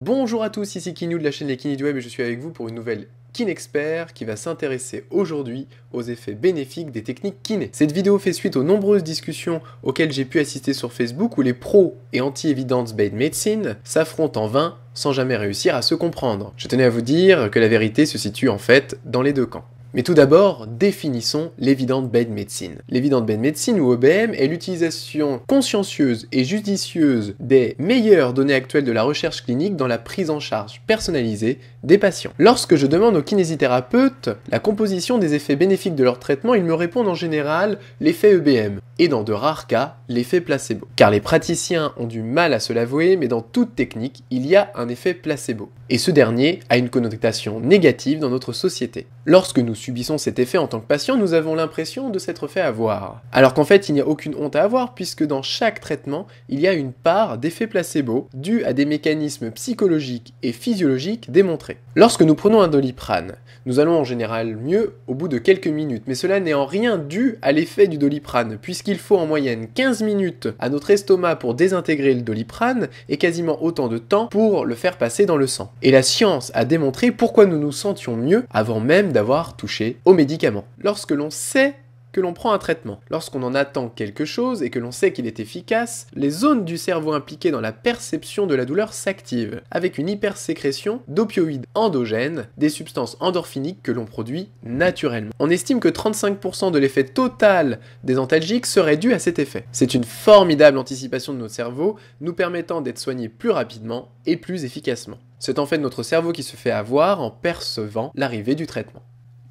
Bonjour à tous, ici Kinou de la chaîne Les Kinés du Web et je suis avec vous pour une nouvelle KineXpert qui va s'intéresser aujourd'hui aux effets bénéfiques des techniques kiné. Cette vidéo fait suite aux nombreuses discussions auxquelles j'ai pu assister sur Facebook où les pros et anti-evidence-based medicine s'affrontent en vain sans jamais réussir à se comprendre. Je tenais à vous dire que la vérité se situe en fait dans les deux camps. Mais tout d'abord, définissons l'Evidence-Based Medicine. L'Evidence-Based Medicine, ou EBM, est l'utilisation consciencieuse et judicieuse des meilleures données actuelles de la recherche clinique dans la prise en charge personnalisée des patients. Lorsque je demande aux kinésithérapeutes la composition des effets bénéfiques de leur traitement, ils me répondent en général l'effet EBM, et dans de rares cas, l'effet placebo. Car les praticiens ont du mal à se l'avouer, mais dans toute technique, il y a un effet placebo. Et ce dernier a une connotation négative dans notre société. Lorsque nous subissons cet effet en tant que patient, nous avons l'impression de s'être fait avoir. Alors qu'en fait, il n'y a aucune honte à avoir, puisque dans chaque traitement, il y a une part d'effet placebo dû à des mécanismes psychologiques et physiologiques démontrés. Lorsque nous prenons un Doliprane, nous allons en général mieux au bout de quelques minutes, mais cela n'est en rien dû à l'effet du Doliprane, puisqu'il faut en moyenne 15 minutes à notre estomac pour désintégrer le Doliprane et quasiment autant de temps pour le faire passer dans le sang. Et la science a démontré pourquoi nous nous sentions mieux avant même d'avoir touché aux médicaments. Lorsque l'on sait que l'on prend un traitement. Lorsqu'on en attend quelque chose et que l'on sait qu'il est efficace, les zones du cerveau impliquées dans la perception de la douleur s'activent, avec une hypersécrétion d'opioïdes endogènes, des substances endorphiniques que l'on produit naturellement. On estime que 35% de l'effet total des antalgiques serait dû à cet effet. C'est une formidable anticipation de notre cerveau, nous permettant d'être soignés plus rapidement et plus efficacement. C'est en fait notre cerveau qui se fait avoir en percevant l'arrivée du traitement.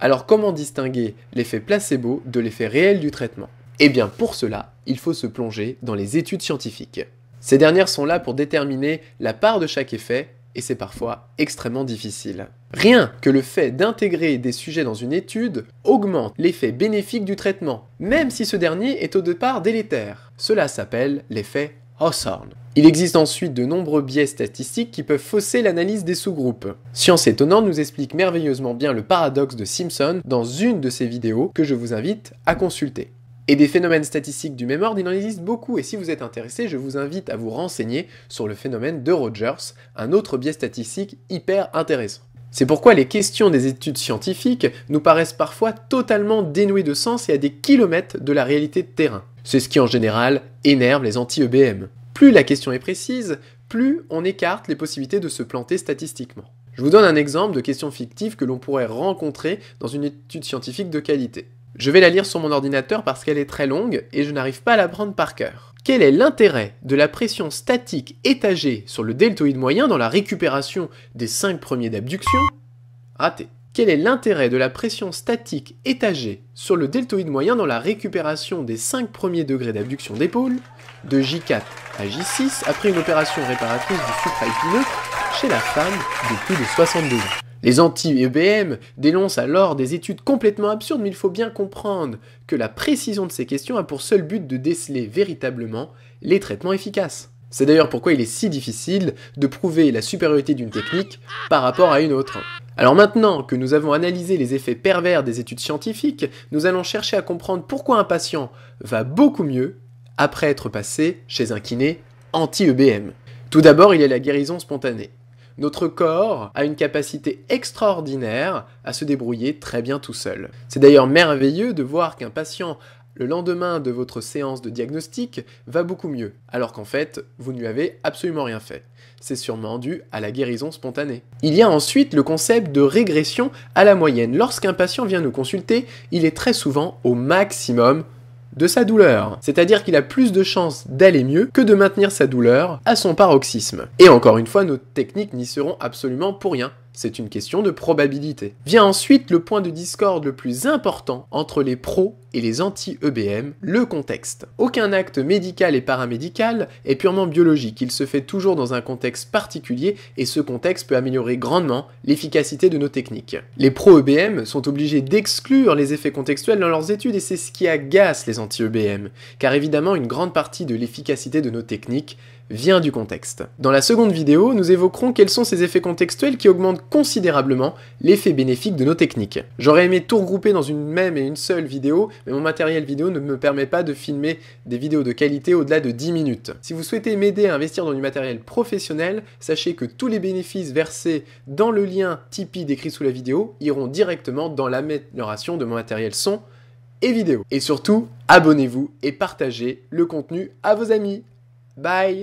Alors comment distinguer l'effet placebo de l'effet réel du traitement? Eh bien pour cela, il faut se plonger dans les études scientifiques. Ces dernières sont là pour déterminer la part de chaque effet, et c'est parfois extrêmement difficile. Rien que le fait d'intégrer des sujets dans une étude augmente l'effet bénéfique du traitement, même si ce dernier est au départ délétère. Cela s'appelle l'effet Hawthorne. Il existe ensuite de nombreux biais statistiques qui peuvent fausser l'analyse des sous-groupes. Science Étonnante nous explique merveilleusement bien le paradoxe de Simpson dans une de ses vidéos que je vous invite à consulter. Et des phénomènes statistiques du même ordre, il en existe beaucoup, et si vous êtes intéressé, je vous invite à vous renseigner sur le phénomène de Rogers, un autre biais statistique hyper intéressant. C'est pourquoi les questions des études scientifiques nous paraissent parfois totalement dénuées de sens et à des kilomètres de la réalité de terrain. C'est ce qui en général énerve les anti-EBM. Plus la question est précise, plus on écarte les possibilités de se planter statistiquement. Je vous donne un exemple de question fictive que l'on pourrait rencontrer dans une étude scientifique de qualité. Je vais la lire sur mon ordinateur parce qu'elle est très longue et je n'arrive pas à la prendre par cœur. Quel est l'intérêt de la pression statique étagée sur le deltoïde moyen dans la récupération des 5 premiers d'abduction? Raté. Quel est l'intérêt de la pression statique étagée sur le deltoïde moyen dans la récupération des 5 premiers degrés d'abduction d'épaule, de J4 à J6 après une opération réparatrice du supraépineux chez la femme de plus de 62 ans? Les anti-EBM dénoncent alors des études complètement absurdes, mais il faut bien comprendre que la précision de ces questions a pour seul but de déceler véritablement les traitements efficaces. C'est d'ailleurs pourquoi il est si difficile de prouver la supériorité d'une technique par rapport à une autre. Alors maintenant que nous avons analysé les effets pervers des études scientifiques, nous allons chercher à comprendre pourquoi un patient va beaucoup mieux après être passé chez un kiné anti-EBM. Tout d'abord, il y a la guérison spontanée. Notre corps a une capacité extraordinaire à se débrouiller très bien tout seul. C'est d'ailleurs merveilleux de voir qu'un patient, le lendemain de votre séance de diagnostic, va beaucoup mieux, alors qu'en fait, vous ne lui avez absolument rien fait. C'est sûrement dû à la guérison spontanée. Il y a ensuite le concept de régression à la moyenne. Lorsqu'un patient vient nous consulter, il est très souvent au maximum de sa douleur. C'est-à-dire qu'il a plus de chances d'aller mieux que de maintenir sa douleur à son paroxysme. Et encore une fois, nos techniques n'y seront absolument pour rien. C'est une question de probabilité. Vient ensuite le point de discorde le plus important entre les pros et les anti-EBM, le contexte. Aucun acte médical et paramédical est purement biologique, il se fait toujours dans un contexte particulier et ce contexte peut améliorer grandement l'efficacité de nos techniques. Les pro-EBM sont obligés d'exclure les effets contextuels dans leurs études et c'est ce qui agace les anti-EBM, car évidemment une grande partie de l'efficacité de nos techniques vient du contexte. Dans la seconde vidéo, nous évoquerons quels sont ces effets contextuels qui augmentent considérablement l'effet bénéfique de nos techniques. J'aurais aimé tout regrouper dans une même et une seule vidéo, mais mon matériel vidéo ne me permet pas de filmer des vidéos de qualité au-delà de 10 minutes. Si vous souhaitez m'aider à investir dans du matériel professionnel, sachez que tous les bénéfices versés dans le lien Tipeee décrit sous la vidéo iront directement dans l'amélioration de mon matériel son et vidéo. Et surtout, abonnez-vous et partagez le contenu à vos amis. Bye!